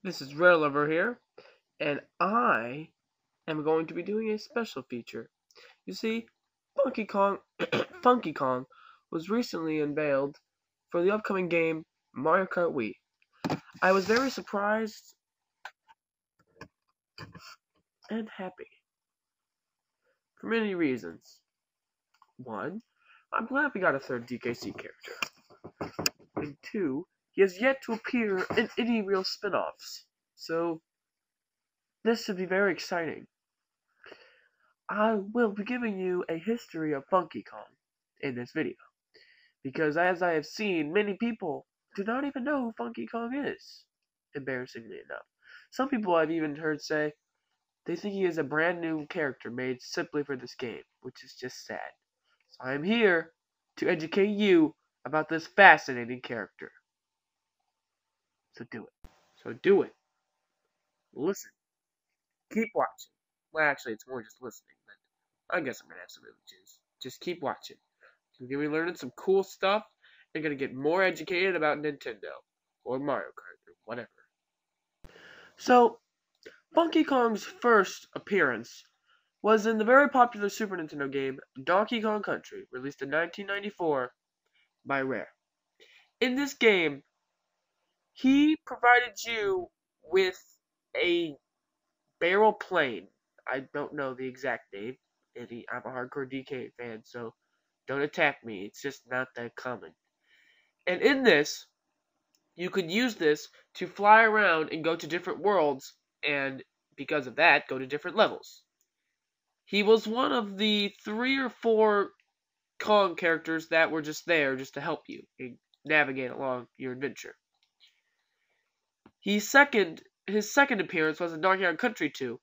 This is Rare Lover here, and I am going to be doing a special feature. You see, Funky Kong, Funky Kong was recently unveiled for the upcoming game Mario Kart Wii. I was very surprised and happy for many reasons. One, I'm glad we got a third DKC character. And two, he has yet to appear in any real spin-offs. So, this should be very exciting. I will be giving you a history of Funky Kong in this video, because as I have seen, many people do not even know who Funky Kong is, embarrassingly enough. Some people I've even heard say they think he is a brand new character made simply for this game, which is just sad. So I am here to educate you about this fascinating character. So do it. So do it. Listen. Keep watching. Well, actually, it's more just listening, but I guess I'm going to have some images. Just keep watching. You're going to be learning some cool stuff. You're going to get more educated about Nintendo or Mario Kart or whatever. So, Funky Kong's first appearance was in the very popular Super Nintendo game Donkey Kong Country, released in 1994 by Rare. In this game, he provided you with a barrel plane. I don't know the exact name. I'm a hardcore DK fan, so don't attack me. It's just not that common. And in this, you could use this to fly around and go to different worlds, and because of that, go to different levels. He was one of the 3 or 4 Kong characters that were just there just to help you and navigate along your adventure. His second appearance was in Donkey Kong Country 2,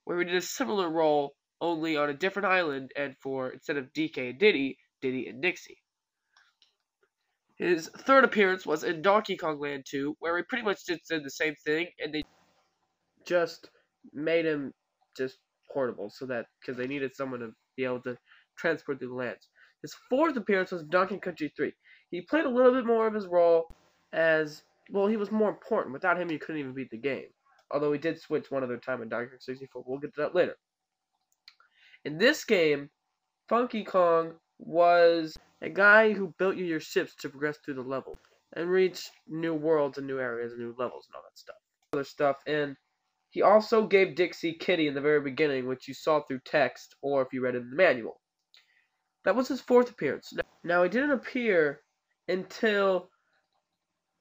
where he did a similar role, only on a different island, and for, instead of DK and Diddy, Diddy and Dixie. His third appearance was in Donkey Kong Land 2, where he pretty much just did the same thing, and they just made him just portable, so that, because they needed someone to be able to transport through the lands. His fourth appearance was Donkey Kong Country 3. He played a little bit more of his role as, well, he was more important. Without him, you couldn't even beat the game. Although he did switch one other time in Donkey Kong 64. We'll get to that later. In this game, Funky Kong was a guy who built you your ships to progress through the level and reach new worlds and new areas and new levels and all that stuff. Other stuff, and he also gave Dixie Kitty in the very beginning, which you saw through text or if you read it in the manual. That was his fourth appearance. Now, he didn't appear until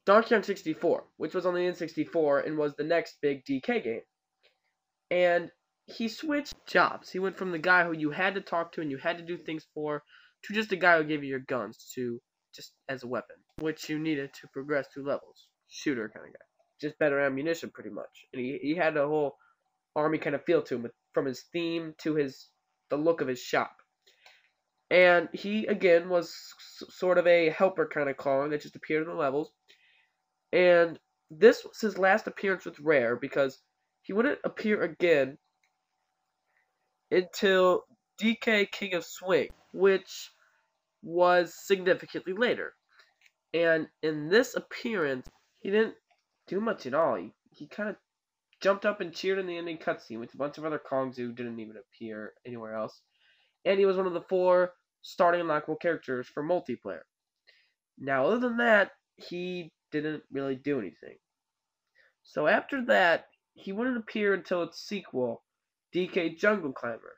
Donkey Kong 64, which was on the N64 and was the next big DK game. And he switched jobs. He went from the guy who you had to talk to and you had to do things for to just the guy who gave you your guns to just as a weapon, which you needed to progress through levels. Shooter kind of guy. Just better ammunition, pretty much. And he had a whole army kind of feel to him, from his theme to the look of his shop. And he, again, was sort of a helper kind of Kong that just appeared in the levels. And this was his last appearance with Rare, because he wouldn't appear again until DK King of Swing, which was significantly later. And in this appearance, he didn't do much at all. He kind of jumped up and cheered in the ending cutscene with a bunch of other Kongs who didn't even appear anywhere else. And he was one of the 4 starting unlockable characters for multiplayer. Now, other than that, he didn't really do anything. So after that, he wouldn't appear until its sequel, DK Jungle Climber,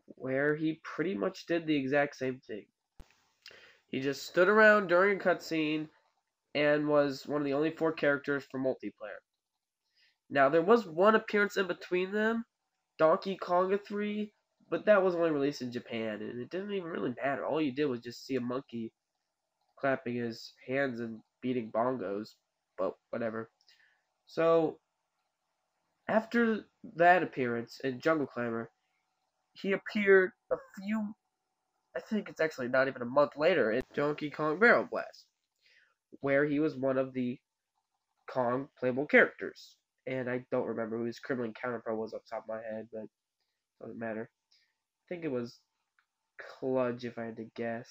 where he pretty much did the exact same thing. He just stood around during a cutscene and was one of the only 4 characters for multiplayer. Now, there was one appearance in between them, Donkey Konga 3, but that was only released in Japan, and it didn't even really matter. All you did was just see a monkey clapping his hands and beating bongos, but whatever. So, after that appearance in Jungle Climber, he appeared I think it's actually not even a month later, in Donkey Kong Barrel Blast, where he was one of the Kong playable characters. And I don't remember who his criminal counterpart was off the top of my head, but it doesn't matter. I think it was Cludge, if I had to guess.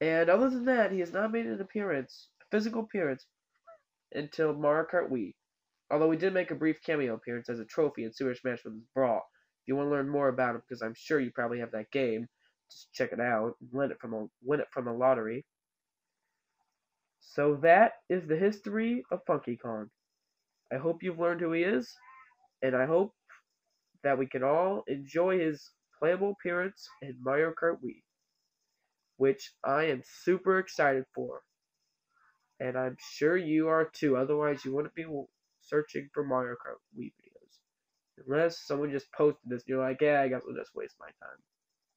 And other than that, he has not made an appearance, a physical appearance, until Mario Kart Wii. Although he did make a brief cameo appearance as a trophy in Super Smash Bros. Brawl. If you want to learn more about him, because I'm sure you probably have that game, just check it out and win it from the lottery. So that is the history of Funky Kong. I hope you've learned who he is, and I hope that we can all enjoy his playable appearance in Mario Kart Wii, which I am super excited for. And I'm sure you are too, otherwise you wouldn't be searching for Mario Kart Wii videos. Unless someone just posted this and you're like, yeah, I guess I'll just waste my time.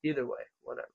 Either way, whatever.